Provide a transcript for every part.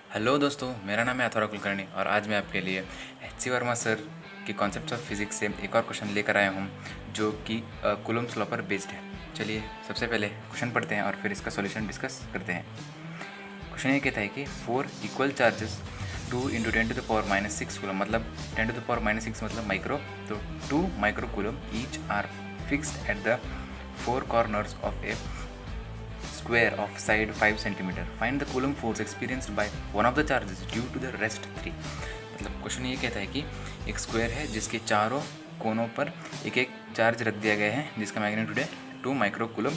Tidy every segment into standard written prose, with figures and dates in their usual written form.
Hello दोस्तों, मेरा नाम है अथर्व कुलकर्णी और आज मैं आपके लिए एच.सी. वर्मा सर की कॉन्सेप्ट्स ऑफ फिजिक्स से एक और क्वेश्चन लेकर आया हूँ जो कि कूलम्ब्स लॉ पर बेस्ड है। चलिए सबसे पहले क्वेश्चन पढ़ते हैं और फिर इसका सॉल्यूशन डिस्कस करते हैं। क्वेश्चन ये कहता है कि 4 इक्वल चार्जेस 2 × 10⁻⁶ कूलम, मतलब 10⁻⁶ मतलब माइक्रो, तो 2 micro coulomb each are fixed at the 4 corners of a square of side 5 cm. Find the coulomb force experienced by one of the charges due to the rest 3. मतलब question ये कहता है कि एक square है जिसके चारों कोनों पर एक एक चार्ज रख दिया गया है जिसका मैग्नीट्यूड है 2 माइक्रो कूलम,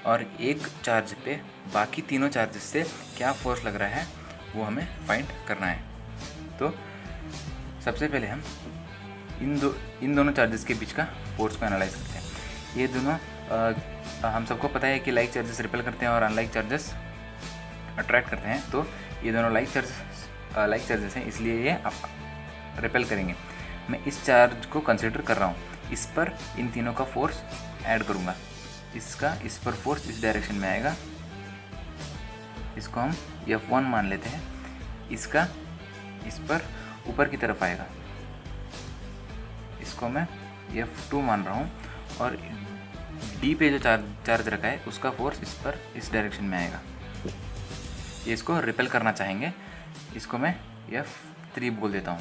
और एक चार्ज पे बाकी तीनों चार्जेस से क्या फोर्स लग रहा है वो हमें फाइंड करना है। तो सबसे पहले हम इन दोनों चार्जेस के बीच का फोर्स को एनालाइज करते हैं। ये दोनों हम सबको पता है कि लाइक चार्जेस रिपेल करते हैं और अनलाइक चार्जेस अट्रैक्ट करते हैं, तो ये दोनों लाइक चार्जेस हैं, इसलिए ये रिपेल करेंगे। मैं इस चार्ज को कंसिडर कर रहा हूँ, इस पर इन तीनों का फोर्स ऐड करूँगा। इसका इस पर फोर्स इस डायरेक्शन में आएगा, इसको हम F1 मान लेते हैं। इसका इस पर ऊपर की तरफ आएगा, इसको मैं F2 मान रहा हूँ, और डी पे जो चार्ज रखा है उसका फोर्स इस पर इस डायरेक्शन में आएगा। ये इसको रिपेल करना चाहेंगे, इसको मैं F3 बोल देता हूँ।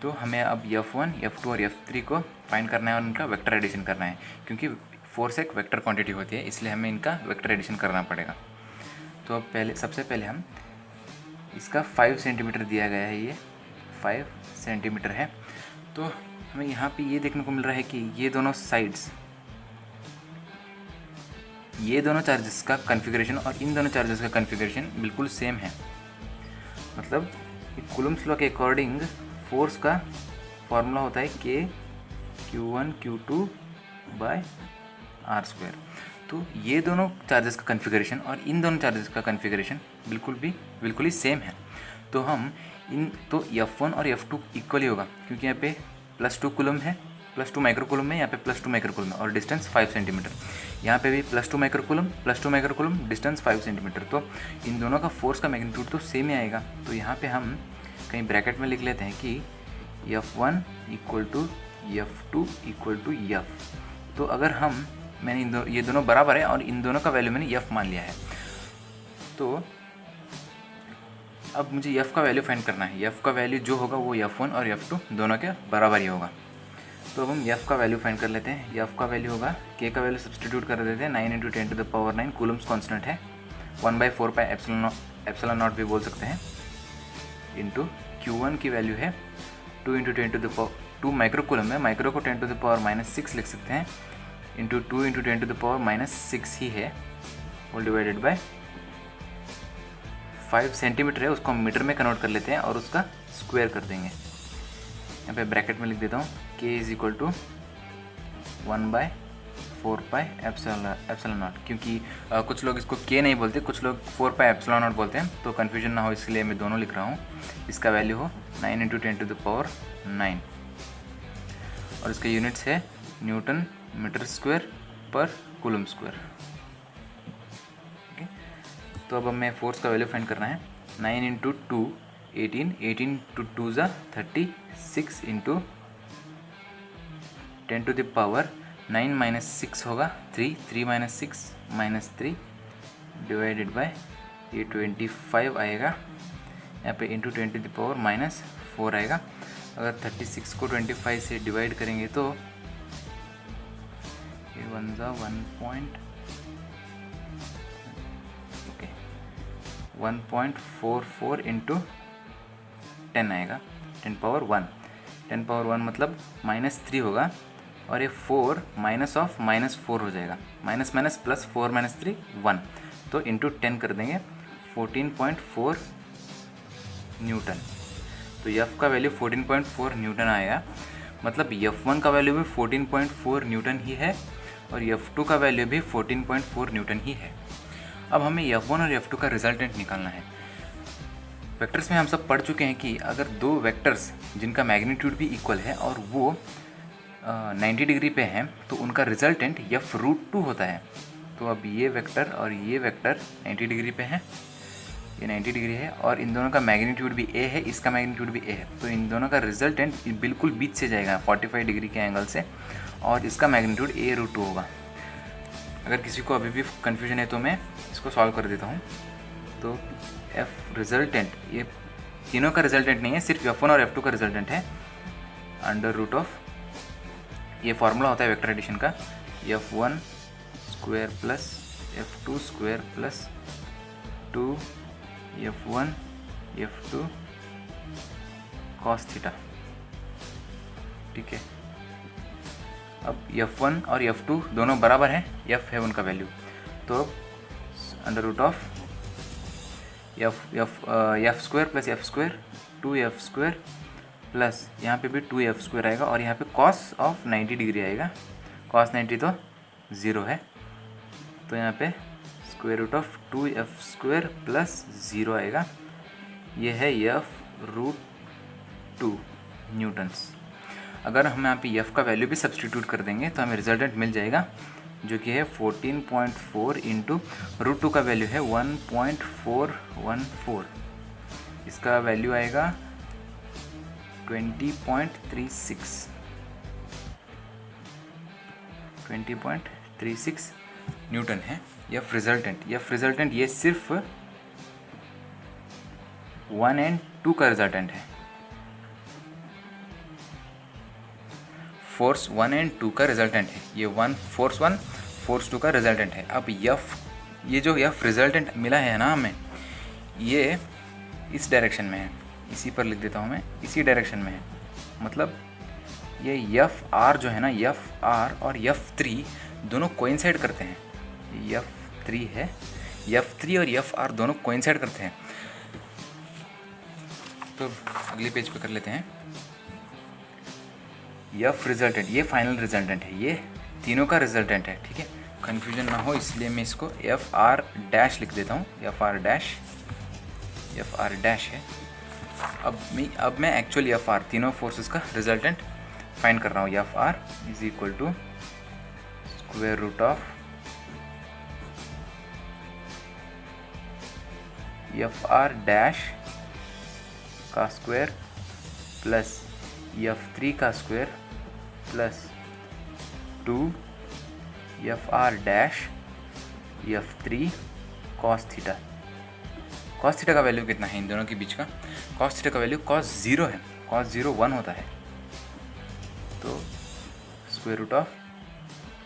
तो हमें अब F1, F2 और F3 को फाइंड करना है और उनका वेक्टर एडिशन करना है, क्योंकि फोर्स एक वेक्टर क्वांटिटी होती है, इसलिए हमें इनका वेक्टर एडिशन करना पड़ेगा। तो अब सबसे पहले हम इसका 5 सेंटीमीटर दिया गया है, ये 5 सेंटीमीटर है। तो हमें यहाँ पे ये देखने को मिल रहा है कि ये दोनों चार्जेस का कन्फिगरेशन और इन दोनों चार्जेस का कन्फिगरेशन बिल्कुल सेम है। मतलब कूलम्ब्स लॉ के अकॉर्डिंग फोर्स का फॉर्मूला होता है Q1 Q2 बाय r²। तो ये दोनों चार्जेस का कन्फिगरेशन और इन दोनों चार्जेस का कन्फिगरेशन बिल्कुल ही सेम है। तो हम तो F1 और F2 इक्वल ही होगा, क्योंकि यहाँ पे +2 कूलम है, +2 माइक्रो कूलम है, यहाँ पे +2 माइक्रो कूलम है और डिस्टेंस 5 सेंटीमीटर। यहाँ पे भी +2 माइक्रो कूलम, डिस्टेंस 5 सेंटीमीटर। तो इन दोनों का फोर्स का मैग्नीट्यूड तो सेम ही आएगा। तो यहाँ पे हम कहीं ब्रैकेट में लिख लेते हैं कि F1 = F2 = F। तो अगर मैंने ये दोनों बराबर है और इन दोनों का वैल्यू मैंने F मान लिया है, तो अब मुझे F का वैल्यू फाइंड करना है। F का वैल्यू जो होगा वो F1 और F2 दोनों के बराबर ही होगा। तो अब हम F का वैल्यू फाइंड कर लेते हैं। F का वैल्यू होगा, K का वैल्यू सब्सटीट्यूट कर देते हैं, 9 × 10⁹ कूलम्स कांस्टेंट है, 1/4πε0 भी बोल सकते हैं, इंटू Q1 की वैल्यू है 2 × 10⁻2 माइक्रो कूलम है, माइक्रो को 10⁻⁻6 लिख सकते हैं, इंटू 2 × 10⁻⁻6 ही है, होल डिवाइडेड बाय 5 सेंटीमीटर है, उसको हम मीटर में कन्वर्ट कर लेते हैं और उसका स्क्वायर कर देंगे। यहाँ पे ब्रैकेट में लिख देता हूँ K = 1/4πε0, क्योंकि कुछ लोग इसको K नहीं बोलते, कुछ लोग 4πε0 बोलते हैं, तो कन्फ्यूजन ना हो इसलिए मैं दोनों लिख रहा हूँ। इसका वैल्यू हो 9 × 10⁻9 और इसका यूनिट्स है न्यूटन मीटर स्क्वायर पर कूलम स्क्वायर। तो अब हमें फोर्स का वैल्यू फाइंड करना है। 9 × 2 18, 18 × 2 = 36 × 10⁻9 - 6 होगा 3, 3 - 6 - 3 डिवाइडेड बाय ये 25 आएगा, यहाँ पे इंटू 10⁻⁻4 आएगा। अगर 36 को 25 से डिवाइड करेंगे तो ये 1.44 × 10 आएगा, 10⁻1 मतलब -3 होगा, और ये 4 -4 हो जाएगा, -+4 - 3 1, तो इंटू 10 कर देंगे, 14.4 न्यूटन। तो F का वैल्यू 14.4 न्यूटन आएगा, मतलब F1 का वैल्यू भी 14.4 न्यूटन ही है और F2 का वैल्यू भी 14.4 न्यूटन ही है। अब हमें F1 और F2 का रिजल्टेंट निकालना है। वेक्टर्स में हम सब पढ़ चुके हैं कि अगर दो वेक्टर्स जिनका मैग्नीट्यूड भी इक्वल है और वो 90 डिग्री पे हैं, तो उनका रिजल्टेंट F√2 होता है। तो अब ये वेक्टर और ये वेक्टर 90 डिग्री पे हैं, ये 90 डिग्री है और इन दोनों का मैग्नीट्यूड भी ए है, इसका मैग्नीट्यूड भी ए है, तो इन दोनों का रिजल्टेंट बिल्कुल बीच से जाएगा 45 डिग्री के एंगल से, और इसका मैग्नीट्यूड a√2 होगा। अगर किसी को अभी भी कन्फ्यूजन है तो मैं इसको सॉल्व कर देता हूँ। तो f रिजल्टेंट, ये तीनों का रिजल्टेंट नहीं है, सिर्फ f1 और f2 का रिजल्टेंट है, √, ये फार्मूला होता है वेक्टर एडिशन का, f1 square plus f2 square plus 2 f1 f2 cos theta. ठीक है, अब f1 और f2 दोनों बराबर हैं, f है उनका वैल्यू, तो √, f square plus f square 2f square plus यहाँ पे भी 2f स्क्वायर आएगा, और यहाँ पे cos ऑफ 90 डिग्री आएगा, cos 90 तो 0 है, तो यहाँ पे √2f स्क्वायर प्लस 0 आएगा। ये है f√2 न्यूटन्स। अगर हम यहाँ पे f का वैल्यू भी सब्सटीट्यूट कर देंगे तो हमें रिजल्टेंट मिल जाएगा, जो कि है 14.4 इंटू √2 का वैल्यू है 1.414, इसका वैल्यू आएगा 20.36 न्यूटन है f रिजल्टेंट। ये सिर्फ 1 और 2 का रिजल्टेंट है, फोर्स 1 और 2 का रिजल्टेंट है, ये फोर्स 1 फोर्स 2 का रिजल्टेंट है। अब ये जो f रिजल्टेंट मिला है ना हमें, ये इस डायरेक्शन में है, इसी पर लिख देता हूँ मैं, इसी डायरेक्शन में है, मतलब ये f(r) जो है ना, f(r) और f(3) दोनों कोइंसाइड करते हैं, f(3) है, f(3) और f(r) दोनों कोइंसाइड करते हैं। तो अगले पेज पे कर लेते हैं। f रिजल्टेंट, ये फाइनल रिजल्टेंट है, ये तीनों का रिजल्टेंट है। ठीक है, कन्फ्यूजन ना हो इसलिए मैं इसको fr' लिख देता हूँ, fr' है। अब मैं एक्चुअली fr तीनों फोर्सेस का रिजल्टेंट फाइंड कर रहा हूँ। fr is equal to square root of fr' का स्क्वायर प्लस f3 का square plus 2 fr' f3 cos theta. cos theta का वैल्यू कितना है इन दोनों के बीच का? cos थीटा का वैल्यू cos 0 है, cos 0 1 होता है, तो स्क्वायर रूट ऑफ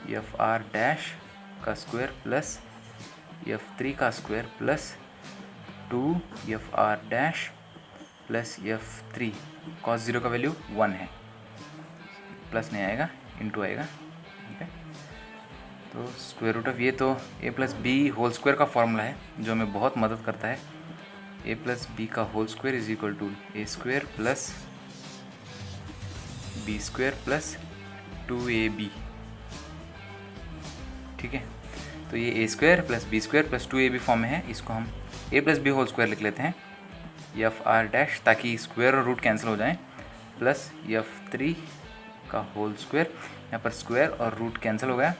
fr' का स्क्वायर प्लस f3 का square plus 2 fr' plus f3, cos 0 का वैल्यू 1 है, प्लस नहीं आएगा, इनटू आएगा। ठीक है, तो स्क्वायर रूट ऑफ, ये तो a plus B whole square का फॉर्मूला है जो हमें बहुत मदद करता है। a प्लस बी का whole square is equal to a square plus B square plus 2ab। ठीक है, तो ये a square plus B square plus 2ab form में है, इसको हम a plus B whole square लिख लेते हैं, fr' ताकि स्क्वायर और रूट कैंसिल हो जाएं, प्लस f3 का होल स्क्वायर, यहाँ पर स्क्वायर और रूट कैंसिल हो गया,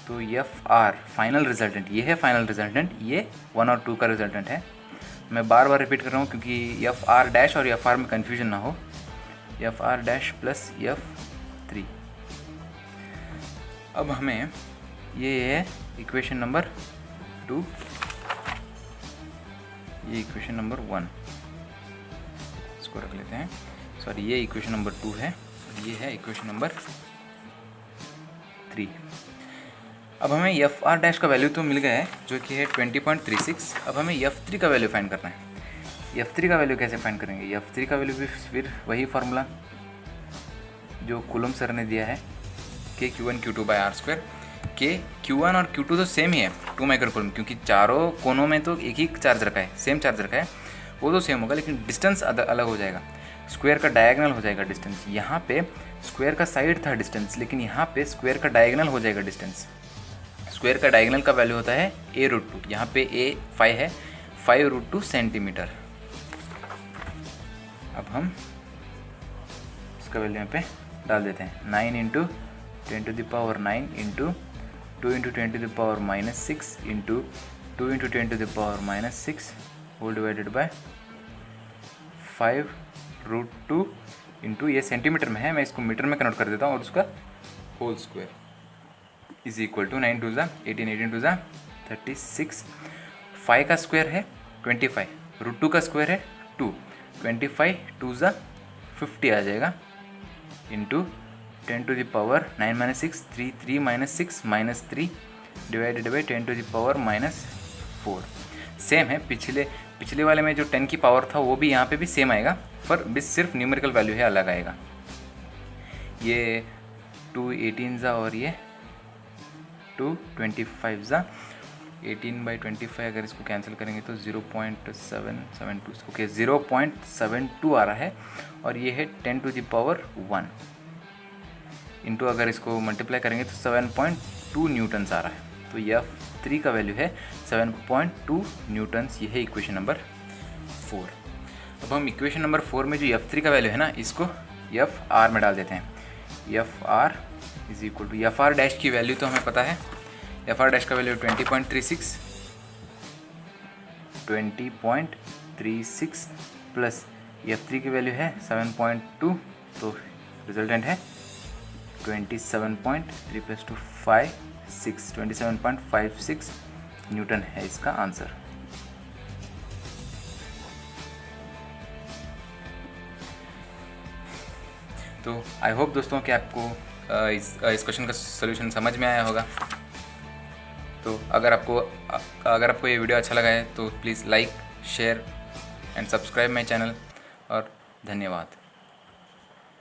तो fr फाइनल रिजल्टेंट, ये है फाइनल रिजल्टेंट, ये 1 और 2 का रिजल्टेंट है। मैं बार बार रिपीट कर रहा हूँ क्योंकि fr' और fr में कन्फ्यूजन ना हो, fr' प्लस f3। अब हमें ये है इक्वेशन नंबर 2, ये इक्वेशन नंबर 1, इसको रख लेते हैं, सॉरी ये इक्वेशन नंबर 2 है, ये है इक्वेशन नंबर 3। अब हमें fr' का वैल्यू तो मिल गया है जो कि है 20.36। अब हमें f3 का वैल्यू फाइंड करना है। f3 का वैल्यू कैसे फाइंड करेंगे? f3 का वैल्यू भी फिर वही फार्मूला जो कूलम सर ने दिया है, Q1 Q2/r²। Q1 और Q2 तो सेम ही है, 2 माइक्रोकूलम, क्योंकि चारों कोनों में तो एक ही चार्ज रखा है, सेम चार्ज रखा है, वो तो सेम होगा, लेकिन डिस्टेंस अलग हो जाएगा, स्क्वायर का डायगोनल हो जाएगा डिस्टेंस। यहाँ पे स्क्वायर का साइड था डिस्टेंस, लेकिन यहाँ पे स्क्वायर का डायगोनल हो जाएगा डिस्टेंस। स्क्वायर का डायगोनल का वैल्यू होता है a√2, यहाँ पे a 5 है, 5√2 सेंटीमीटर। अब हम इसका वैल्यू यहाँ पे डाल देते हैं, 9 × 10⁻9 into 2 × 10⁻⁻6 into 2 × 10⁻⁻6 whole divided by 5√2 into, ये सेंटीमीटर में है, मैं इसको मीटर में कन्वर्ट कर देता हूँ, और उसका whole square is equal to 9 2 ज़ा 18, 18 2 ज़ा 36, 5 का स्क्वायर है 25, √2 का स्क्वायर है 2, 25 2 ज़ा 50 आ जाएगा, into 10 to the power 9 minus 6, 3 3 minus 6 minus 3 divided by 10 to the power -4। Same है, पिछले वाले में जो 10 की पावर था वो भी यहाँ पे भी सेम आएगा, पर सिर्फ न्यूमेरिकल वैल्यू है अलग आएगा। ये 2 18 ज़ा और ये 2 25 ज़ा, 18/25 अगर इसको कैंसिल करेंगे तो 0.772, ओके 0.72 आ रहा है, और ये है 10 टू द पावर 1 इंटू, अगर इसको मल्टीप्लाई करेंगे तो 7.2 न्यूटन्स आ रहा है। तो F3 का वैल्यू है 7.2 न्यूटन्स। ये है इक्वेशन नंबर 4। अब हम इक्वेशन नंबर 4 में जो F3 का वैल्यू है ना, इसको FR में डाल देते हैं। FR is equal to, FR dash की वैल्यू तो हमें पता है, FR डैश का वैल्यू 20.36 प्लस F3 की वैल्यू है 7.2, तो रिजल्टेंट है 27.3 + 2 5 6 27.56 न्यूटन है इसका आंसर। तो आई होप दोस्तों कि आपको इस क्वेश्चन का सलूशन समझ में आया होगा। तो अगर आपको ये वीडियो अच्छा लगा है तो please like, share and subscribe my channel, और धन्यवाद।